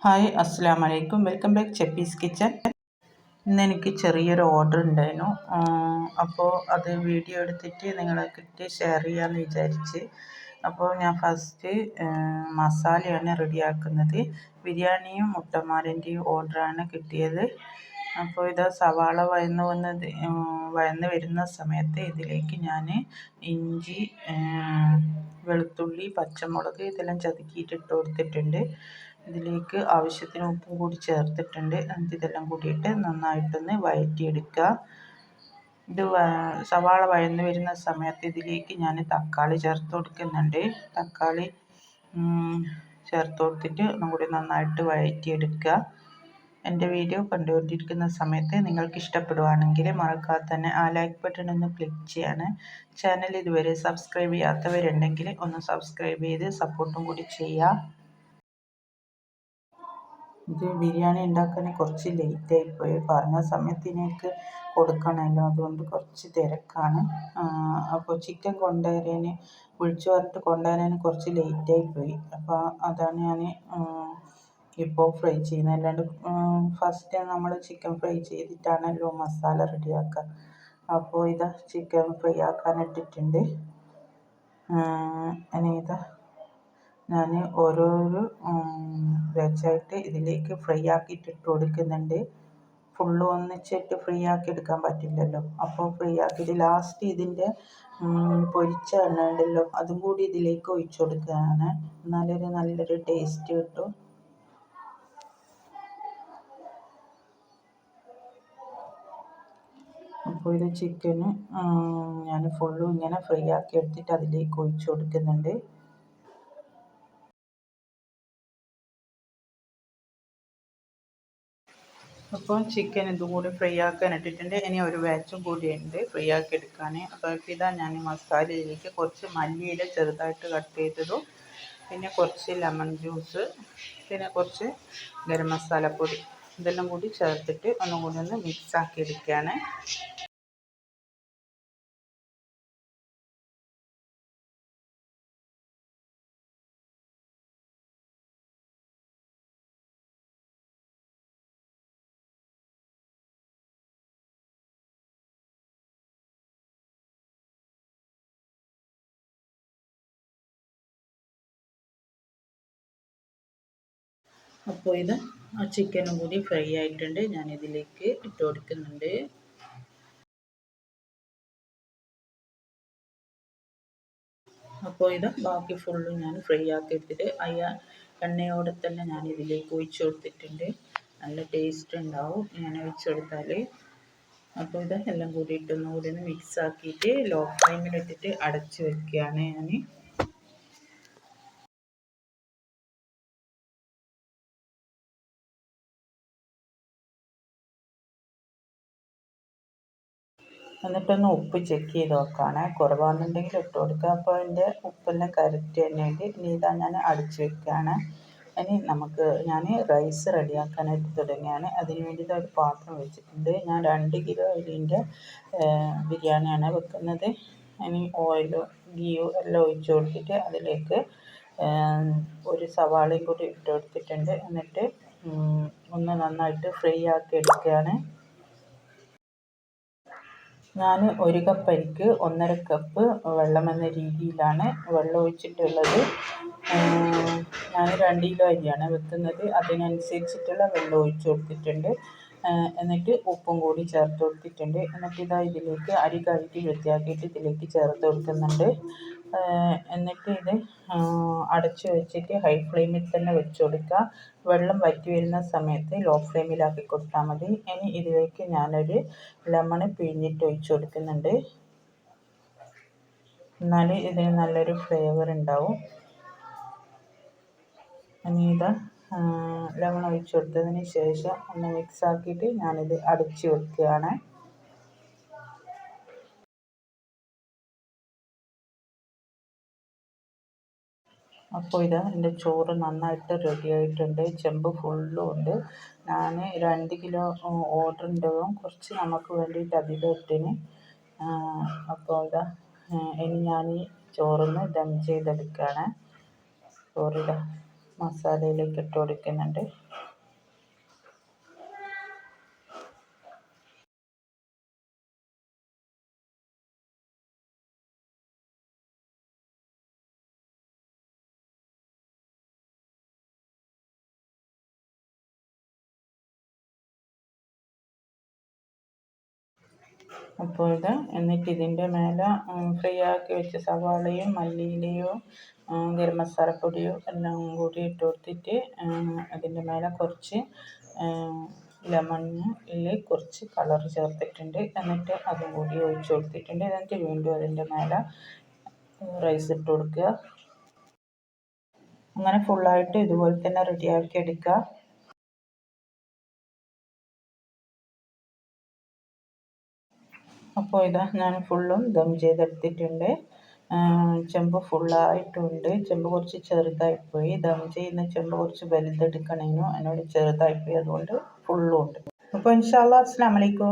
Hi അസ്സലാമു അലൈക്കും. Welcome back ചെപ്പീസ് കിച്ചൻ. ഇന്ന് എനിക്ക് ചെറിയൊരു ഓർഡർ ഉണ്ടായിരുന്നു. അപ്പോൾ അത് വീഡിയോ എടുത്തിട്ട് നിങ്ങളെക്കിട്ട് ഷെയർ ചെയ്യാമെന്ന് വിചാരിച്ച്. അപ്പോൾ ഞാൻ ഫസ്റ്റ് മസാലയാണ് റെഡിയാക്കുന്നത്. ബിരിയാണിയും മുട്ടമാലിൻ്റെയും ഓർഡറാണ് കിട്ടിയത്. അപ്പോൾ ഇത് സവാള വഴന്ന് വരുന്ന സമയത്ത് ഇതിലേക്ക് ഞാൻ ഇഞ്ചി, വെളുത്തുള്ളി, പച്ചമുളക് ഇതെല്ലാം ചതുക്കിയിട്ട് ഇട്ട് കൊടുത്തിട്ടുണ്ട്. ഇതിലേക്ക് ആവശ്യത്തിന് ഉപ്പും കൂടി ചേർത്തിട്ടുണ്ട്. എന്നിട്ട് ഇതെല്ലാം കൂടിയിട്ട് നന്നായിട്ടൊന്ന് വഴറ്റിയെടുക്കുക. ഇത് സവാള വഴന്ന് വരുന്ന സമയത്ത് ഇതിലേക്ക് ഞാൻ തക്കാളി ചേർത്ത് കൊടുക്കുന്നുണ്ട്. തക്കാളി ചേർത്ത് കൊടുത്തിട്ട് ഒന്നും കൂടി നന്നായിട്ട് വഴറ്റിയെടുക്കുക. എൻ്റെ വീഡിയോ കണ്ടുകൊണ്ടിരിക്കുന്ന സമയത്ത് നിങ്ങൾക്ക് ഇഷ്ടപ്പെടുകയാണെങ്കിൽ മറക്കാതെ തന്നെ ആ ലൈക്ക് ബട്ടൺ ഒന്ന് ക്ലിക്ക് ചെയ്യാണ്. ചാനൽ ഇതുവരെ സബ്സ്ക്രൈബ് ചെയ്യാത്തവരുണ്ടെങ്കിൽ ഒന്ന് സബ്സ്ക്രൈബ് ചെയ്ത് സപ്പോർട്ടും കൂടി ചെയ്യുക. ഇത് ബിരിയാണി ഉണ്ടാക്കാൻ കുറച്ച് ലേറ്റായിപ്പോയി. പറഞ്ഞ സമയത്തിനേക്ക് കൊടുക്കണമല്ലോ, അതുകൊണ്ട് കുറച്ച് തിരക്കാണ്. അപ്പോൾ ചിക്കൻ വിളിച്ചു പറഞ്ഞിട്ട് കൊണ്ടുവരാൻ കുറച്ച് ലേറ്റായിപ്പോയി. അപ്പോൾ അതാണ് ഞാൻ ഇപ്പോൾ ഫ്രൈ ചെയ്യുന്നത്. അല്ലാണ്ട് ഫസ്റ്റ് നമ്മൾ ചിക്കൻ ഫ്രൈ ചെയ്തിട്ടാണല്ലോ മസാല റെഡിയാക്കുക. അപ്പോൾ ഇതാ ചിക്കൻ ഫ്രൈ ആക്കാൻ ഇട്ടിട്ടുണ്ട്. ഇനി ഞാൻ ഓരോരോ വെച്ചായിട്ട് ഇതിലേക്ക് ഫ്രൈ ആക്കിയിട്ട് ഇട്ട് കൊടുക്കുന്നുണ്ട്. ഫുള്ള് ഒന്നിച്ചിട്ട് ഫ്രൈ ആക്കി എടുക്കാൻ പറ്റില്ലല്ലോ. അപ്പോൾ ഫ്രൈ ആക്കിയിട്ട് ലാസ്റ്റ് ഇതിൻ്റെ പൊരിച്ച എണ്ണ ഉണ്ടല്ലോ, അതും കൂടി ഇതിലേക്ക് ഒഴിച്ചു കൊടുക്കുകയാണ്. നല്ലൊരു ടേസ്റ്റ് കിട്ടും. അപ്പോൾ ഇത് ചിക്കന് ഞാൻ ഫുള്ളും ഇങ്ങനെ ഫ്രൈ ആക്കി എടുത്തിട്ട് അതിലേക്ക് ഒഴിച്ചു കൊടുക്കുന്നുണ്ട്. അപ്പോൾ ചിക്കൻ ഇതും കൂടി ഫ്രൈ ആക്കാൻ ഇട്ടിട്ടുണ്ട്. ഇനി ഒരു ബാച്ചും കൂടിയുണ്ട് ഫ്രൈ ആക്കി എടുക്കാൻ. അപ്പോൾ ഇതാ ഞാൻ മസാലയിലേക്ക് കുറച്ച് മല്ലിയില ചെറുതായിട്ട് കട്ട് ചെയ്തതും, പിന്നെ കുറച്ച് ലെമൺ ജ്യൂസ്, പിന്നെ കുറച്ച് ഗരം മസാലപ്പൊടി ഇതെല്ലാം കൂടി ചേർത്തിട്ട് ഒന്നും കൂടി ഒന്ന് മിക്സ് ആക്കി എടുക്കുകയാണ്. അപ്പോൾ ഇത് ആ ചിക്കനും കൂടി ഫ്രൈ ആയിട്ടുണ്ട്. ഞാൻ ഇതിലേക്ക് ഇട്ട് കൊടുക്കുന്നുണ്ട്. അപ്പോൾ ഇത് ബാക്കി ഫുള്ളും ഞാൻ ഫ്രൈ ആക്കി എടുത്തിട്ട് എണ്ണയോടെ തന്നെ ഞാൻ ഇതിലേക്ക് ഒഴിച്ചു കൊടുത്തിട്ടുണ്ട്. നല്ല ടേസ്റ്റ് ഉണ്ടാവും ഞാൻ ഒഴിച്ചു കൊടുത്താൽ. അപ്പോൾ ഇത് എല്ലാം കൂടി ഇട്ടൊന്നും കൂടി ഒന്ന് മിക്സ് ആക്കിയിട്ട് ലോ ഫ്ലെയിമിലിട്ടിട്ട് അടച്ച് വെക്കുകയാണ് ഞാൻ. എന്നിട്ടൊന്ന് ഉപ്പ് ചെക്ക് ചെയ്ത് നോക്കുകയാണ്. കുറവാണെന്നുണ്ടെങ്കിൽ ഇട്ട് കൊടുക്കുക. അപ്പോൾ അതിൻ്റെ ഉപ്പെല്ലാം കറക്റ്റ് തന്നെയുണ്ട്. ഇനി ഇതാ ഞാൻ അടച്ച് വെക്കുകയാണ്. ഇനി ഞാൻ റൈസ് റെഡിയാക്കാനായിട്ട് തുടങ്ങിയാണ്. അതിന് വേണ്ടിയിട്ട് ഒരു പാത്രം വെച്ചിട്ടുണ്ട്. ഞാൻ 2 കിലോ അരിൻ്റെ ബിരിയാണിയാണ് വെക്കുന്നത്. ഇനി ഓയിലോ ഗീയോ എല്ലാം ഒഴിച്ച് കൊടുത്തിട്ട് അതിലേക്ക് ഒരു സവാളയും കൂടി ഇട്ട് കൊടുത്തിട്ടുണ്ട്. എന്നിട്ട് ഒന്ന് നന്നായിട്ട് ഫ്രൈ ആക്കി എടുക്കുകയാണ്. ഞാൻ 1 കപ്പ് അരിക്ക് 1.5 കപ്പ് വെള്ളം എന്ന രീതിയിലാണ് വെള്ളം ഒഴിച്ചിട്ടുള്ളത്. ഞാൻ 2 കിലോ അരിയാണ് വെക്കുന്നത്. അതിനനുസരിച്ചിട്ടുള്ള വെള്ളം ഒഴിച്ച് കൊടുത്തിട്ടുണ്ട്. എന്നിട്ട് ഉപ്പും കൂടി ചേർത്ത് കൊടുത്തിട്ടുണ്ട്. എന്നിട്ട് ഇതിലേക്ക് അരി കഴുകി വൃത്തിയാക്കിയിട്ട് ഇതിലേക്ക് ചേർത്ത് കൊടുക്കുന്നുണ്ട്. എന്നിട്ട് ഇത് അടച്ചു വെച്ചിട്ട് ഹൈ ഫ്ലെയിമിൽ തന്നെ വെച്ച് കൊടുക്കുക. വെള്ളം വറ്റി വരുന്ന സമയത്ത് ലോ ഫ്ലെയിമിലാക്കി കൊടുത്താൽ മതി. ഇനി ഇതിലേക്ക് ഞാനൊരു ലെമൺ പിഴിഞ്ഞിട്ട് ഒഴിച്ച് കൊടുക്കുന്നുണ്ട്. എന്നാൽ ഇതിന് നല്ലൊരു ഫ്ലേവർ ഉണ്ടാവും. ഇനി ലെമൺ ഒഴിച്ച് കൊടുത്തതിന് ശേഷം ഒന്ന് മിക്സ് ആക്കിയിട്ട് ഞാനിത് അടച്ച് വെക്കുകയാണ്. അപ്പോൾ എൻ്റെ ചോറ് നന്നായിട്ട് റെഡി ആയിട്ടുണ്ട്. ചെമ്പ് ഫുള്ളും ഉണ്ട്. ഞാൻ 2 കിലോ ഓർഡർ ഉണ്ടതും കുറച്ച് നമുക്ക് വേണ്ടിയിട്ട് അധികം ഇട്ടിന്. അപ്പോൾ ഇനി ഞാൻ ഈ ചോറിന് ദം ചെയ്തെടുക്കുകയാണ്. ചോറിടാം. മസാലയിലേക്ക് ഇട്ട് കൊടുക്കുന്നുണ്ട്. അപ്പോൾ എന്നിട്ട് ഇതിൻ്റെ മേലെ ഫ്രൈ ആക്കി വെച്ച സവാളയും മല്ലിയിലയും ഗരം മസാലപ്പൊടിയും എല്ലാം കൂടി ഇട്ട് കൊടുത്തിട്ട് അതിൻ്റെ മേലെ കുറച്ച് ലെമണിൽ കുറച്ച് കളർ ചേർത്തിട്ടുണ്ട്. എന്നിട്ട് അതും കൂടി ഒഴിച്ച് കൊടുത്തിട്ടുണ്ട്. എന്നിട്ട് വീണ്ടും അതിൻ്റെ മേലെ റൈസ് ഇട്ട് കൊടുക്കുക. അങ്ങനെ ഫുള്ളായിട്ട് ഇതുപോലെ തന്നെ റെഡിയാക്കി എടുക്കുക. അപ്പോൾ ഞാൻ ഫുള്ളും ദം ചെയ്തെടുത്തിട്ടുണ്ട്. ചെമ്പ് ഫുള്ളായിട്ടുണ്ട്. ചെമ്പ് കുറച്ച് ചെറുതായിപ്പോയി. ദം ചെയ്യുന്ന ചെമ്പ് കുറച്ച് വലുതെടുക്കണേനു എന്നോട് ചെറുതായിപ്പോയി, അതുകൊണ്ട് ഫുള്ളും ഉണ്ട്. അപ്പോൾ ഇൻഷാ അല്ലാഹ് അസ്സലാമു അലൈക്കും.